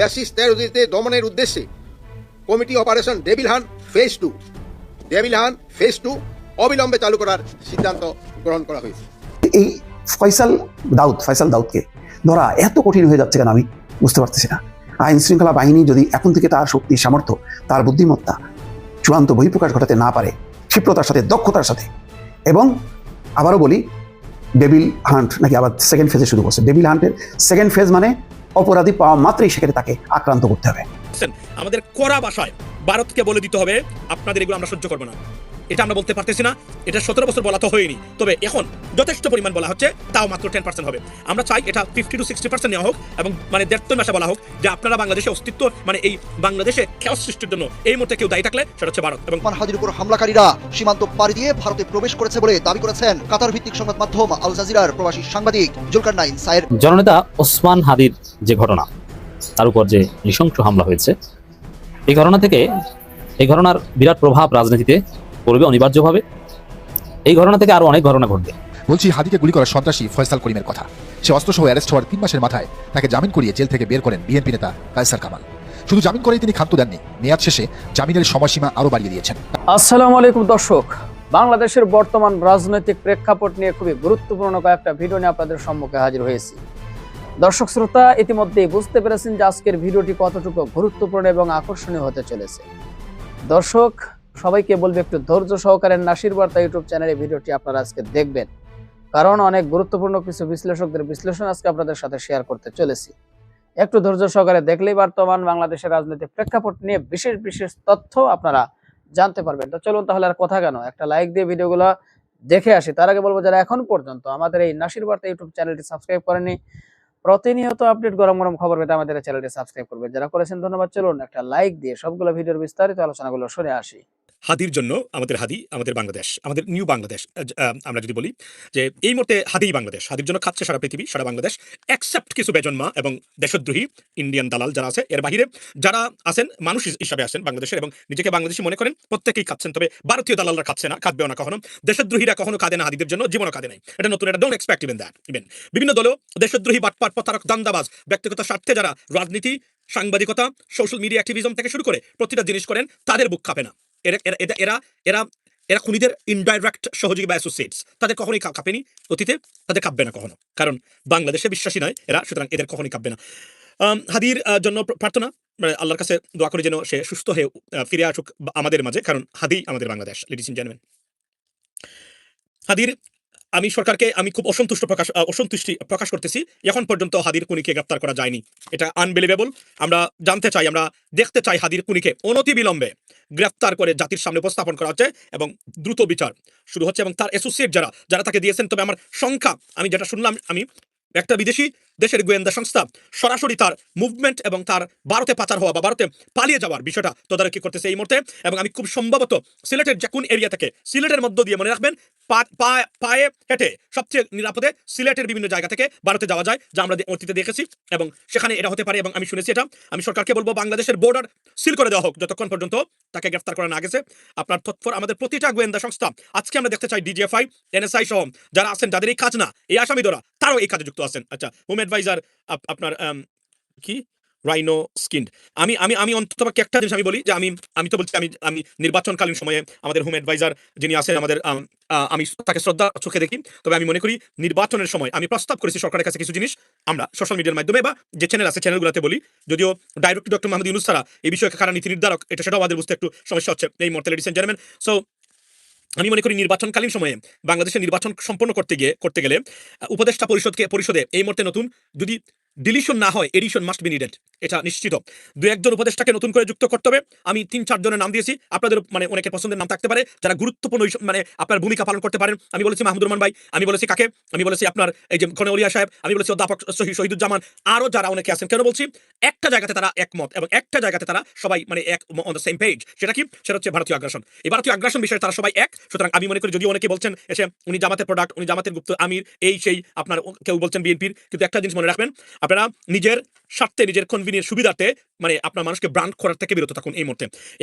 Fascist টেরোরিস্টদের দমনের উদ্দেশ্যে committee operation devil hunt phase 2 অবিলম্বে চালু করার সিদ্ধান্ত গ্রহণ করা হয়েছে। এই ফয়সাল দাউদকে ধরা এত কঠিন হয়ে যাচ্ছে কেন আমি বুঝতে পারতেছি না। আইন শৃঙ্খলা বাহিনী যদি এখন থেকে তার শক্তি, সামর্থ্য, তার বুদ্ধিমত্তা চূড়ান্ত বহিঃপ্রকাশ ঘটাতে না পারে, ক্ষিপ্রতার সাথে, দক্ষতার সাথে, এবং আবারও বলি, ডেভিল হান্ট নাকি আবার সেকেন্ড ফেজে শুরু করছে। ডেভিল হান্টের সেকেন্ড ফেজ মানে অপরাধী পাওয়া মাত্রই সেখানে তাকে আক্রান্ত করতে হবে। আমাদের কড়া ভাষায় ভারতকে বলে দিতে হবে, আপনাদের এগুলো আমরা সহ্য করবো না। এটা আমরা বলতে পারতেছি না, এটা 17 বছর বলা তো হয়নি, তবে এখন যথেষ্ট পরিমাণ বলা হচ্ছে, তাও মাত্র 10% হবে। আমরা চাই এটা 50 to 60% নেওয়া হোক, এবং মানে 1.5 মাসে বলা হোক যে আপনারা বাংলাদেশে অস্তিত্ব, মানে এই বাংলাদেশে খেয়াল সৃষ্টির জন্য এই মুহূর্তে কেউ দায়ী থাকলে সেটা হচ্ছে ভারত। এবং হাদির উপর হামলাকারীরা সীমান্ত পাড়ি দিয়ে ভারতে প্রবেশ করেছে বলে দাবি করেছেন কাতার ভিত্তিক সংবাদ মাধ্যম আল জাজিরার প্রবাসী সাংবাদিক জুলকারনাইন সায়ের। জননেতা ওসমান হাদির যে ঘটনা, তার উপর যে নৃশংস হামলা হয়েছে, এই ঘটনার বিরাট প্রভাব রাজনীতিতে পড়বে অনিবার্যভাবে। এই ঘটনা থেকে আরো অনেক ঘটনা ঘটবে। বলছি, হাদিকে গুলি করা সন্ত্রাসী ফয়সাল করিমের কথা। সে অস্ত্রসহ অ্যারেস্ট হওয়ার 3 মাসের মাথায় তাকে জামিন করিয়ে জেল থেকে বের করেন বিএনপি নেতা কায়সার কামাল। শুধু জামিন করেই তিনি ক্ষান্ত দেননি, মেয়াদ শেষে জামিনের সময়সীমা আরো বাড়িয়ে দিয়েছেন। আসসালামু আলাইকুম দর্শক, বাংলাদেশের বর্তমান রাজনৈতিক প্রেক্ষাপট নিয়ে খুবই গুরুত্বপূর্ণ কয়েকটা ভিডিও নিয়ে আপনাদের সম্মুখে হাজির হয়েছি। দর্শক শ্রোতা ইতিমধ্যেই বুঝতে পেরেছেন যে আজকের ভিডিওটি কতটুকু গুরুত্বপূর্ণ এবং আকর্ষণীয় হতে চলেছে। দর্শক সবাইকে বলবে একটু ধৈর্য সহকারে নাসির বার্তা ইউটিউব চ্যানেলে ভিডিওটি আপনারা আজকে দেখবেন, কারণ অনেক গুরুত্বপূর্ণ কিছু বিশ্লেষকদের বিশ্লেষণ আজকে আপনাদের সাথে শেয়ার করতে চলেছি। একটু ধৈর্য সহকারে দেখলেই বর্তমান বাংলাদেশের রাজনৈতিক প্রেক্ষাপট নিয়ে বিশেষ বিশেষ তথ্য আপনারা জানতে পারবেন। তো চলুন তাহলে আর কথা কেন, একটা লাইক দিয়ে ভিডিওগুলো দেখে আসি। তার আগে বলবো, যারা এখন পর্যন্ত আমাদের এই নাসির বার্তা ইউটিউব চ্যানেলটি সাবস্ক্রাইব করেনি, প্রতিনিয়ত আপডেট গরম গরম খবর পেতে আমাদের চ্যানেলটি সাবস্ক্রাইব করবেন। যারা করেছেন ধন্যবাদ। চলুন একটা লাইক দিয়ে সবগুলো ভিডিওর বিস্তারিত আলোচনাগুলো শুনে আসি। হাদির জন্য আমাদের হাদি, আমাদের বাংলাদেশ, আমাদের নিউ বাংলাদেশ আমরা যদি বলি যে এই মুহূর্তে হাদিই বাংলাদেশ। হাদির জন্য খাচ্ছে সারা পৃথিবী, সারা বাংলাদেশ, এক্সেপ্ট কিছু বেজন্মা এবং দেশদ্রোহী ইন্ডিয়ান দালাল যারা আছে। এর বাহিরে যারা আছেন মানুষ হিসাবে আসেন বাংলাদেশের এবং নিজেকে বাংলাদেশি মনে করেন, প্রত্যেকেই খাচ্ছেন। তবে ভারতীয় দালালরা খাচ্ছে না, খাবেও না কখনো। দেশদ্রোহীরা কখনো কাঁদে না হাদিদের জন্য, জীবনও কাঁদে নাই। এটা নতুন, এটা don't expect even that. Even বিভিন্ন দলও দেশদ্রোহী, বাটপাট, প্রতারক, দান্দাবাজ, ব্যক্তিগত স্বার্থে যারা রাজনীতি, সাংবাদিকতা, সোশ্যাল মিডিয়া অ্যাক্টিভিজম থেকে শুরু করে প্রতিটা জিনিস করেন, তাদের বুক কাঁপে না। এরা খুনিদের ইনডাইরেক্ট সহযোগী বা অ্যাসোসিয়েটস, তাদের কখনোই কাঁপেনি অতীতে, তাদের কাঁপবে না কখনো, কারণ বাংলাদেশে বিশ্বাসী নয় এরা, সুতরাং এদের কখনোই কাঁপবে না। হাদির জন্য প্রার্থনা, আল্লাহর কাছে দোয়া করি যেন সে সুস্থ হয়ে ফিরে আসুক আমাদের মাঝে, কারণ হাদি আমাদের বাংলাদেশ। লেডিস এন্ড জেন্টলম্যান, হাদির আমি সরকারকে আমি খুব অসন্তুষ্টি প্রকাশ করতেছি। এখন পর্যন্ত হাদির খুনিকে গ্রেফতার করা যায়নি, এটা আনবিলিভেবল। আমরা জানতে চাই, আমরা দেখতে চাই হাদির খুনিকে অনতিবিলম্বে গ্রেফতার করে জাতির সামনে উপস্থাপন করা হচ্ছে এবং দ্রুত বিচার শুরু হচ্ছে, এবং তার অ্যাসোসিয়েট যারা তাকে দিয়েছেন। তবে আমার সংখ্যা, আমি যেটা শুনলাম, আমি একটা বিদেশি দেশের গোয়েন্দা সংস্থা সরাসরি তার মুভমেন্ট এবং তার ভারতে পাচার হওয়া বা ভারতে পালিয়ে যাওয়ার বিষয়টা তদারকি করতেছে এই মুহূর্তে। এবং আমি খুব সম্ভবত সিলেটের যে কোন এরিয়া থেকে, সিলেটের মধ্য দিয়ে, মনে রাখবেন, পায়ে হেঁটে সবচেয়ে নিরাপদে সিলেটের বিভিন্ন জায়গা থেকে ভারতে যাওয়া যায়, যা আমরা অতীতে দেখেছি, এবং সেখানে এটা হতে পারে। এবং আমি শুনেছি এটা, আমি সরকারকে বলবো বাংলাদেশের বর্ডার সিল করে দেওয়া হোক যতক্ষণ পর্যন্ত তাকে গ্রেফতার করা না গেছে। আপনার তৎপর আমাদের প্রতিটা গোয়েন্দা সংস্থা, আজকে আমরা দেখতে চাই ডিজিএফআই, এনএসআই সহ যারা আছেন, যাদের এই কাজ না, এই আসামি ধরা, তারাও এই কাজে যুক্ত আছেন। আচ্ছা, হোম অ্যাডভাইজার আপনার কি রাইনো স্কিন্ড, আমি অন্তত একটা জিনিস আমি বলি যে আমি তো বলছি, আমি নির্বাচনকালীন সময়ে আমাদের হোম অ্যাডভাইজার যিনি আছেন আমাদের, আমি তাকে শ্রদ্ধা চোখে দেখি। তবে আমি মনে করি নির্বাচনের সময় আমি প্রস্তাব করেছি সরকারের কাছে কিছু জিনিস আমরা সোশ্যাল মিডিয়ার মাধ্যমে বা যে চ্যানেল আছে চ্যানেলগুলোতে বলি, যদিও ডাইরেক্ট ডক্টর মোহাম্মদ ইউনূস ছাড়া এই বিষয়ে কারা নীতি নির্ধারক, এটা সেটাও আমাদের বুঝতে একটু সমস্যা হচ্ছে এই মুহূর্তে। লেডিস এন্ড জেন্টলম্যান, সো আমি মনে করি নির্বাচনকালীন সময়ে বাংলাদেশের নির্বাচন সম্পন্ন করতে গেলে উপদেষ্টা পরিষদে এই মুহূর্তে নতুন যদি ডিলিশন না হয়, এডিশন মাস্ট বি নিডেড, এটা নিশ্চিত। 2-1 জন উপদেষ্টাকে নতুন করে যুক্ত করতে হবে। আমি 3-4 জনের নাম দিয়েছি, আপনাদের মানে অনেকের পছন্দের নাম থাকতে পারে, যারা গুরুত্বপূর্ণ মানে আপনার ভূমিকা পালন করতে পারেন। আমি বলেছি মাহমুদুর রহমান ভাই, আমি বলেছি কাকে, আমি বলেছি আপনার এই যে খনেউলিয়া সাহেব, আমি বলেছি অধ্যাপক শহীদুজ্জামান, আরও যারা অনেকে আছেন। কেন বলছি, একটা জায়গাতে তারা একমত এবং একটা জায়গাতে তারা সবাই মানে এক অন দ্য সেম পেজ। সেটা কি? সেটা হচ্ছে ভারতীয় আগ্রাসন। এই ভারতীয় আগ্রাসন বিষয়ে তারা সবাই এক। সুতরাং আমি মনে করি, যদিও অনেকে বলছেন এসে উনি জামাতের প্রোডাক্ট, উনি জামাতের গুপ্ত আমির, এই সেই, আপনার কেউ বলছেন বিএনপির, কিন্তু একটা জিনিস মনে রাখবেন, আপনারা নিজের স্বার্থে, নিজের কনভিনিয়েন্স সুবিধাতে মানে আপনার মানুষকে ব্রান্ড করার থেকে বিরত থাকুন। এই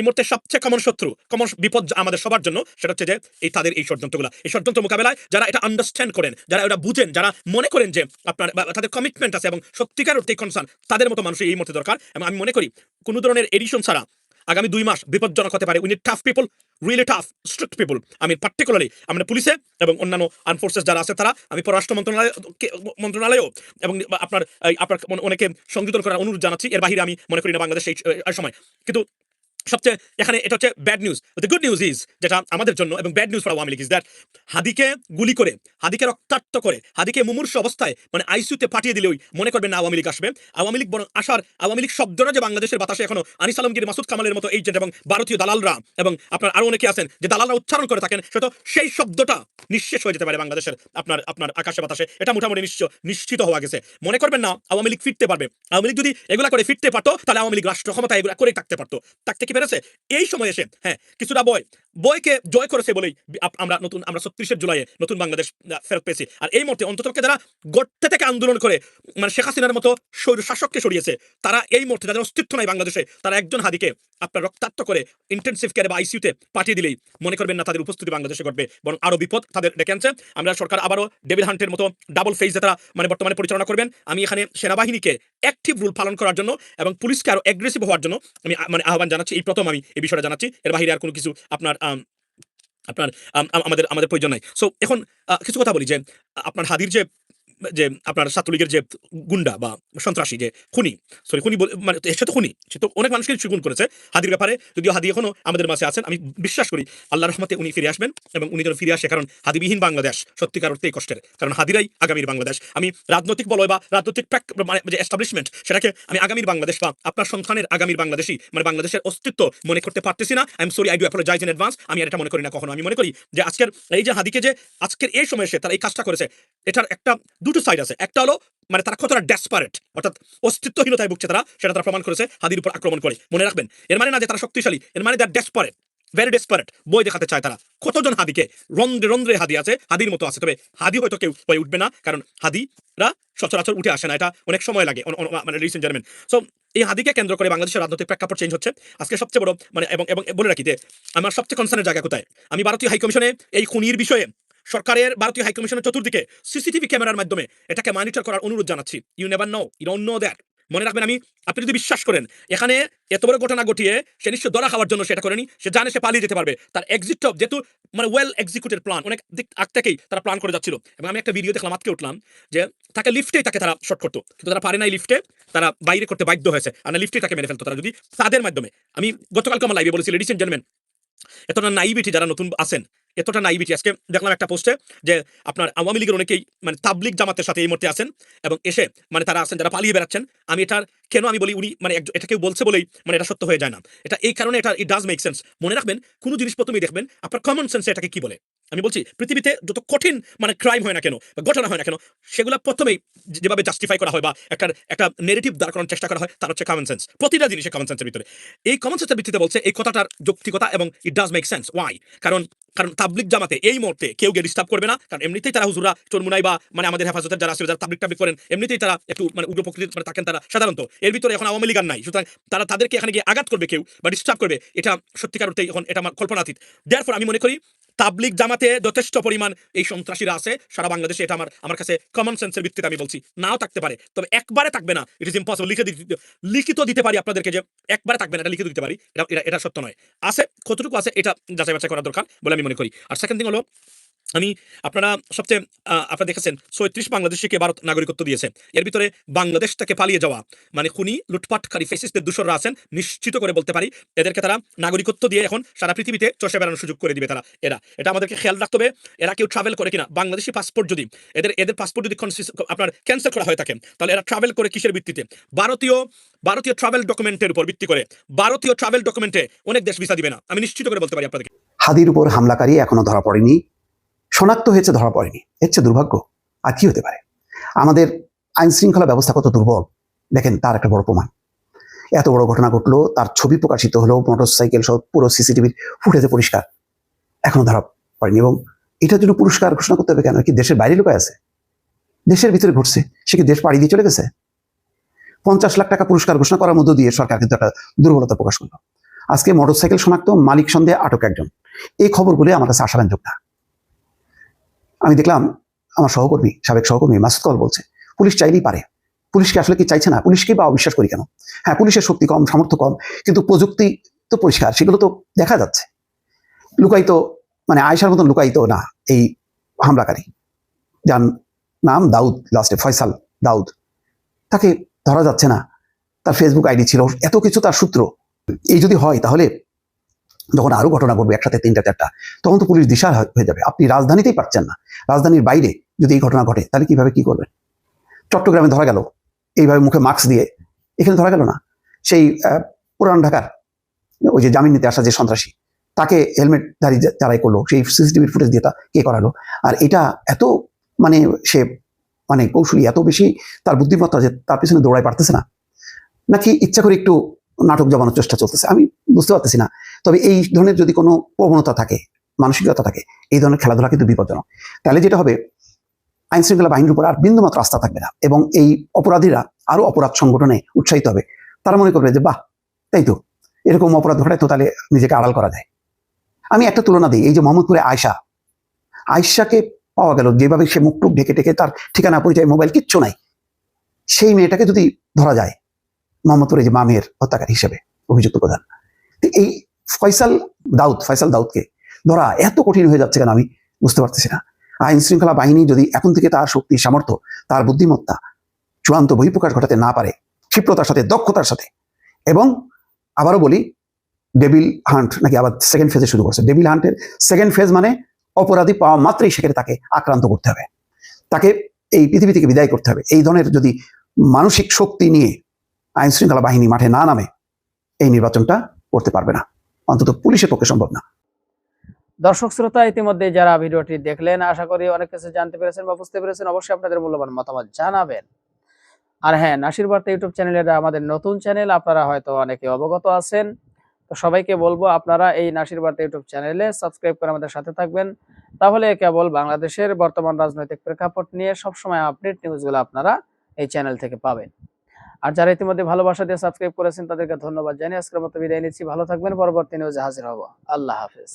মুহূর্তে সবচেয়ে কমন শত্রু, কমন বিপদ আমাদের সবার জন্য সেটা হচ্ছে যে তাদের এই ষড়যন্ত্রগুলো, এই ষড়যন্ত্র মোকাবেলায় যারা এটা আন্ডারস্ট্যান্ড করেন, যারা এটা বুঝেন, যারা মনে করেন যে আপনার তাদের কমিটমেন্ট আছে এবং সত্যিকার অর্থে কনসার্ন, তাদের মতো মানুষ এই মুহূর্তে দরকার। এবং আমি মনে করি কোনো ধরনের এডিশন ছাড়া আগামী 2 মাস বিপজ্জনক হতে পারে। We need tough people, really tough strict people. আমি পার্টিকুলারলি আমরা পুলিশে এবং অন্যান্য আর্ম ফোর্সেস যারা আছে তারা, আমি পররাষ্ট্র মন্ত্রণালয়ও এবং আপনার অনেকে সংযোজন করার অনুরোধ জানাচ্ছি। এর বাহিরে আমি মনে করি না বাংলাদেশ এই সময়। কিন্তু সবচেয়ে এখানে এটা হচ্ছে bad news. The good news is, যেটা আমাদের জন্য এবং bad news for Awami League is that হাদিকে গুলি করে, হাদিকে রক্তাক্ত করে, হাদিকে মুমূর্ষ অবস্থায় মানে আইসিইউতে পাঠিয়ে দিলেও মনে করবেন না আওয়ামী লীগ আসবে। আওয়ামী লীগ বরং আসার, আওয়ামী লীগ শব্দটা যে বাংলাদেশের বাতাসে এখনো আনিস আলমগীর, মাসুদ কামালের মতো এজেন্ট এবং ভারতীয় দালালরা এবং আপনার আরো অনেকে আছেন যে দালালরা উচ্চারণ করে থাকেন, সেটা সেই শব্দটা নিঃশেষ হয়ে যেতে পারে বাংলাদেশের আপনার আকাশে বাতাসে। এটা মোটামুটি নিশ্চিত হওয়া গেছে। মনে করবেন না আওয়ামী লীগ ফিরতে পারবে। আওয়ামী লীগ যদি এগুলা করে ফিরতে পারতো তাহলে আওয়ামী লীগ রাষ্ট্র ক্ষমতা এগুলা করে থাকতে পারতো। থাকতে কি পেরেছে? এই সময় এসে হ্যাঁ কিছুটা বয়কে জয় করেছে বলেই আমরা 36 জুলাইয়ে নতুন বাংলাদেশ ফেরত পেয়েছি। আর এই মুহূর্তে অন্ততপক্ষে যারা গর্তে থেকে আন্দোলন করে মানে শেখ হাসিনার মতো শাসককে সরিয়েছে, তারা এই মুহূর্তে যাদের অস্তিত্ব নাই বাংলাদেশে, তারা একজন হাদিকে আপনার রক্তাক্ত করে ইন্টেনসিভ কেয়ারে বা আইসিইউতে পাঠিয়ে দিলেই মনে করবেন না তাদের উপস্থিতি বাংলাদেশে ঘটবে, বরং আরো বিপদ তাদের ডেকে আনছে। আমরা সরকার আবারও ডেভিড হান্টের মতো ডাবল ফেজে তারা মানে বর্তমানে পরিচালনা করবেন। আমি এখানে সেনাবাহিনীকে অ্যাক্টিভ রুল পালন করার জন্য এবং পুলিশকে আরো অ্যাগ্রেসিভ হওয়ার জন্য আমি মানে আহ্বান জানাচ্ছি। এই প্রথম আমি এই বিষয়টা জানাচ্ছি। এর বাহিরে আর কোনো কিছু আপনার আমাদের প্রয়োজন নাই। সো এখন কিছু কথা বলি যে আপনার হাদির যে আপনার ছাত্রলীগের যে গুন্ডা বা সন্ত্রাসী যে খুনি মানে সে তো খুনি, সে তো অনেক মানুষকে খুন করেছে হাদির ব্যাপারে। যদিও হাদি এখনো আমাদের মাঝে আছেন, আমি বিশ্বাস করি আল্লাহর রহমতে উনি ফিরে আসবেন এবং উনি যেন ফিরে আসে, কারণ হাদিবিহীন বাংলাদেশ সত্যিকার অর্থেই কষ্টের, কারণ হাদিরাই আগামীর বাংলাদেশ। আমি রাজনৈতিক বলয় বা রাজনৈতিক মানে যে এস্টাবলিশমেন্ট, সেটাকে আমি আগামীর বাংলাদেশ বা আপনার সন্তানের আগামীর বাংলাদেশী মানে বাংলাদেশের অস্তিত্ব মনে করতে পারতেছি না। I am sorry, I do apologise in advance. আমি এটা মনে করি না কখনো। আমি মনে করি যে আজকের এই যে হাদিকে যে আজকের এই সময় এসে তারা এই কাজটা করেছে, এটার একটা দুটো সাইড আছে। একটা হলো মানে তারা কতটা ডেসপারেট, অর্থাৎ অস্তিত্বহীনতায় ভুগছে তারা, সেটা তারা প্রমাণ করেছে হাদির উপর আক্রমণ করে। মনে রাখবেন, এর মানে না যে তারা শক্তিশালী, এর মানে দ্যাট ডেসপারেট, ভেরি ডেসপারেট বই দেখাতে চায় তারা। কতজন হাদিকে রন্ধ্রে রন্ধ্রে হাদি আছে, হাদির মতো আছে, তবে হাদি হয়তো কেউ হয়ে উঠবে না, কারণ হাদিরা সচরাচর উঠে আসে না, এটা অনেক সময় লাগে মানে রিসেন্ট জার্মেন। সো এই হাদিকে কেন্দ্র করে বাংলাদেশের রাজনৈতিক প্রেক্ষাপট চেঞ্জ হচ্ছে। আজকে সবচেয়ে বড় মানে এবং বলে রাখি যে আমার সবচেয়ে কনসার্নের জায়গা কোথায়, আমি ভারতীয় হাইকমিশনে এই খুনির বিষয়ে সরকারের ভারতীয় হাইকমিশনের চতুর্দিকে সিসিটিভি ক্যামেরার মাধ্যমে এটাকে মনিটর করার অনুরোধ জানাচ্ছি। You never know, you don't know that. মনে রাখবেন, আপনি যদি বিশ্বাস করেন এখানে এত বড় ঘটনা ঘটিয়ে সে নিশ্চয় ধরা খাওয়ার জন্য সেটা করেনি, সে জানে সে পালিয়ে যেতে পারবে। তার এক্সিট যেহেতু মানে ওয়েল এক্সিকিউটেড প্ল্যান, অনেক দিক আগ থেকেই তারা প্ল্যান করে যাচ্ছিল। এবং আমি একটা ভিডিও দেখলাম, আজকে উঠলাম যে তাকে লিফটেই তাকে তারা শর্ট করতো, কিন্তু তারা পারে নাই লিফটে, তারা বাইরে করতে বাধ্য হয়েছে, আর না লিফটে তাকে মেরে ফেলতো তারা যদি তাদের মাধ্যমে। আমি গতকালকে আমার লাইভে বলেছি, লেডিস এন্ড জেন্টলম্যান, এতটা নাইভিটি যারা নতুন আছেন, এতটা নাইভিটি। আজকে দেখলাম একটা পোস্টে যে আপনার আওয়ামী লীগের অনেকেই মানে তাবলিগ জামাতের সাথে এই মুহূর্তে আছেন এবং এসে মানে তারা আছেন যারা পালিয়ে বেড়াচ্ছেন। আমি এটার কেন আমি বলি, উনি মানে এটা কেউ বলছে বলেই মানে এটা সত্য হয়ে যায় না, এটা এই কারণে এটা ইট ডাজ মেক সেন্স। মনে রাখবেন, কোনো জিনিস প্রথমেই দেখবেন আপনার কমন সেন্সে এটাকে কি বলে। আমি বলছি পৃথিবীতে যত কঠিন মানে ক্রাইম হয় না কেন বা ঘটনা হয় না কেন, সেগুলো প্রথমেই যেভাবে জাস্টিফাই করা হয় বা একটা নেগেটিভ দাঁড় করানোর চেষ্টা করা হয়, তার হচ্ছে কমন সেন্স। প্রতিটা জিনিসে কমন সেন্সের ভিতরে এই কমন সেন্সের ভিত্তিতে বলছে এই কথাটার যৌক্তিকতা এবং it does make sense. Why? কারণ তাবলিগ জামাতে এই মুহূর্তে কেউ গিয়ে ডিস্টার্ব করবে না, কারণ এমনিতেই তারা হুজুরা চরমুনাই বা মানে আমাদের হেফাজতের যারা আছে যারা তাবলিগ করেন, এমনিতেই তারা একটু মানে উগ্র প্রকৃতির মানে থাকেন তারা সাধারণত। এর ভিতরে এখন আওয়ামী লীগ আর নাই, সুতরাং তাদেরকে এখানে গিয়ে আঘাত করবে কেউ বা ডিস্টার্ব করবে, এটা সত্যিকার অর্থে এখন এটা আমার কল্পনাতীত। দেয়ারফর আমি মনে করি তাবলিগ জামাতে যথেষ্ট পরিমাণ এই সন্ত্রাসীরা আছে সারা বাংলাদেশে, এটা আমার কাছে কমন সেন্সের ভিত্তিতে আমি বলছি। নাও থাকতে পারে, তবে একবারে থাকবে না, ইট ইজ ইম্পসিবল। লিখিত দিতে পারি আপনাদেরকে যে একবারে থাকবে না, এটা লিখিত দিতে পারি, এটা সত্য নয়। আছে কতটুকু আছে এটা যাচাই বাছাই করা দরকার বলে আমি মনে করি। আর সেকেন্ড থিং হলো, আপনারা সবচেয়ে আপনারা দেখেছেন 37 বাংলাদেশিকে ভারত নাগরিকত্ব দিয়েছে। এর ভিতরে বাংলাদেশ থেকে পালিয়ে যাওয়া মানে খুনি লুটপাটকারী ফেসিস্টদের দূষররা আছেন, নিশ্চিত করে বলতে পারি এদেরকে তারা নাগরিকত্ব দিয়ে এখন সারা পৃথিবীতে চষে বেড়ানোর সুযোগ করে দিবে তারা। এটা আমাদেরকে খেয়াল রাখতে হবে। এরা কেউ ট্রাভেল করে কিনা, বাংলাদেশি পাসপোর্ট যদি এদের পাসপোর্ট যদি আপনার ক্যান্সেল করা হয়ে থাকে, তাহলে এরা ট্রাভেল করে কিসের ভিত্তিতে? ভারতীয় ট্রাভেল ডকুমেন্টের উপর ভিত্তি করে। ভারতীয় ট্রাভেল ডকুমেন্টে অনেক দেশ ভিসা দিবে না, আমি নিশ্চিত করে বলতে পারি আপনাদেরকে। হাদির উপর হামলাকারী এখনো ধরা পড়েনি, শনাক্ত হয়েছে, ধরা পড়েনি। এর চেয়ে দুর্ভাগ্য আর কি হতে পারে? আমাদের আইন শৃঙ্খলা ব্যবস্থা কত দুর্বল দেখেন, তার একটা বড় প্রমাণ। এত বড় ঘটনা ঘটলো, তার ছবি প্রকাশিত হলো, মোটরসাইকেল সহ পুরো সিসিটিভির ফুটেজে পরিষ্কার, এখনো ধরা পড়েনি। এবং এটার জন্য পুরস্কার ঘোষণা করতে হবে কেন? কি দেশের বাইরে লোক আছে? দেশের ভিতরে ঘটছে, সে কি দেশ পাড়ি দিয়ে চলে গেছে? 50 লাখ টাকা পুরস্কার ঘোষণা করার মধ্য দিয়ে সরকার কিন্তু একটা দুর্বলতা প্রকাশ করলো। আজকে মোটরসাইকেল শনাক্ত, মালিক সন্দেহে আটক একজন। এই খবরগুলি আমার কাছে আশাব্যঞ্জক না। আমি দেখলাম আমার সহকর্মী, সাবেক সহকর্মী মাসুদ কল বলছে পুলিশ চাইলেই পারে। পুলিশকে আসলে কি চাইছে না? পুলিশকে বা অবিশ্বাস করি কেন? হ্যাঁ, পুলিশের শক্তি কম, সামর্থ্য কম, কিন্তু প্রযুক্তি তো পরিষ্কার, সেগুলো তো দেখা যাচ্ছে। লুকায়িত, মানে আয়েশার মতন লুকায়িত না এই হামলাকারী, যার নাম দাউদ, লাস্টে ফয়সাল দাউদ, তাকে ধরা যাচ্ছে না। তার ফেসবুক আইডি ছিল, এত কিছু তার সূত্র। এই যদি হয় তাহলে যখন আরো ঘটনা ঘটবে একসাথে 3টা 4টা, তখন তো পুলিশ দিশা হয়ে যাবে। আপনি রাজধানীতেই পারছেন না, রাজধানীর বাইরে যদি এই ঘটনা ঘটে তাহলে কিভাবে কি করবেন? চট্টগ্রামে ধরা গেল এইভাবে মুখে মাস্ক দিয়ে, এখানে ধরা গেল না। সেই পুরান ঢাকার ওই যে জামিন নিতে আসা যে সন্ত্রাসী, তাকে হেলমেটধারী যারাই করলো, সেই সিসিটিভির ফুটেজ দিয়ে তা কে করালো? আর এটা এত মানে সে মানে কৌশলী, এত বেশি তার বুদ্ধিমত্তা যে তার পিছনে দৌড়ায় পারতেছে না, নাকি ইচ্ছা করে একটু নাটক জমানোর চেষ্টা চলতেছে, আমি বুঝতে পারতেছি না। তবে এই ধরনের যদি কোনো প্রবণতা থাকে, মানসিকতা থাকে, এই ধরনের খেলাধুলা কিন্তু বিপজ্জনক। তাহলে যেটা হবে, আইন শৃঙ্খলা বাহিনীর উপর আর বিন্দুমাত্র আস্থা থাকবে না, এবং এই অপরাধীরা আরো অপরাধ সংগঠনে উৎসাহিত হবে। তারা মনে করবে যে বাহ, তাই তো, এরকম অপরাধ ঘটায় তো তাহলে নিজেকে আড়াল করা যায়। আমি একটা তুলনা দিই, এই যে মোহাম্মদপুরে আয়েশাকে পাওয়া গেল, যেভাবে সে মুখটুক ঢেকে ঢেকে, তার ঠিকানা পরিচয় মোবাইল কিচ্ছু নাই, সেই মেয়েটাকে যদি ধরা যায় মোহাম্মদপুরে যে মামের হত্যাকারী হিসেবে অভিযুক্ত প্রধান, এই ফয়সাল দাউদকে ধরা এত কঠিন হয়ে যাচ্ছে কেন আমি বুঝতে পারতেছি না। আইন শৃঙ্খলা বাহিনী যদি এখন থেকে তার শক্তি, সামর্থ্য, তার বুদ্ধিমত্তা চূড়ান্ত বহিঃপ্রকাশ ঘটাতে না পারে, ক্ষিপ্রতার সাথে, দক্ষতার সাথে, এবং আবারও বলি, ডেভিল হান্ট নাকি আবার সেকেন্ড ফেজে শুরু করছে। ডেভিল হান্টের সেকেন্ড ফেজ মানে অপরাধী পাওয়া মাত্রই সেখানে তাকে আক্রান্ত করতে হবে, তাকে এই পৃথিবী থেকে বিদায় করতে হবে। এই ধরনের যদি মানসিক শক্তি নিয়ে আইন শৃঙ্খলা বাহিনী মাঠে না নামে, এই নির্বাচনটা করতে পারবে না, অন্তত পুলিশের পক্ষে সম্ভব না। দর্শক শ্রোতা, ইতিমধ্যে যারা ভিডিওটি দেখলেন, আশা করি অনেক কিছু জানতে পেরেছেন বা বুঝতে পেরেছেন। অবশ্যই আপনাদের মূল্যবান মতামত জানাবেন। আর হ্যাঁ, নাসির বার্তা ইউটিউব চ্যানেলের আমাদের নতুন চ্যানেল, আপনারা হয়তো অনেকে অবগত আছেন। তো সবাইকে বলবো আপনারা এই নাসির বার্তা ইউটিউব চ্যানেলে সাবস্ক্রাইব করে আমাদের সাথে থাকবেন। তাহলে কেবল বাংলাদেশের বর্তমান রাজনৈতিক প্রেক্ষাপট নিয়ে সবসময় আপডেট নিউজগুলো আপনারা এই চ্যানেল থেকে পাবেন। আর যারা ইতিমধ্যে ভালোবাসা দিয়ে সাবস্ক্রাইব করেছেন তাদেরকে ধন্যবাদ জানিয়ে আজকের মতো বিদায় নিচ্ছি। ভালো থাকবেন, পরবর্তী নিউজে হাজির হব। আল্লাহ হাফেজ।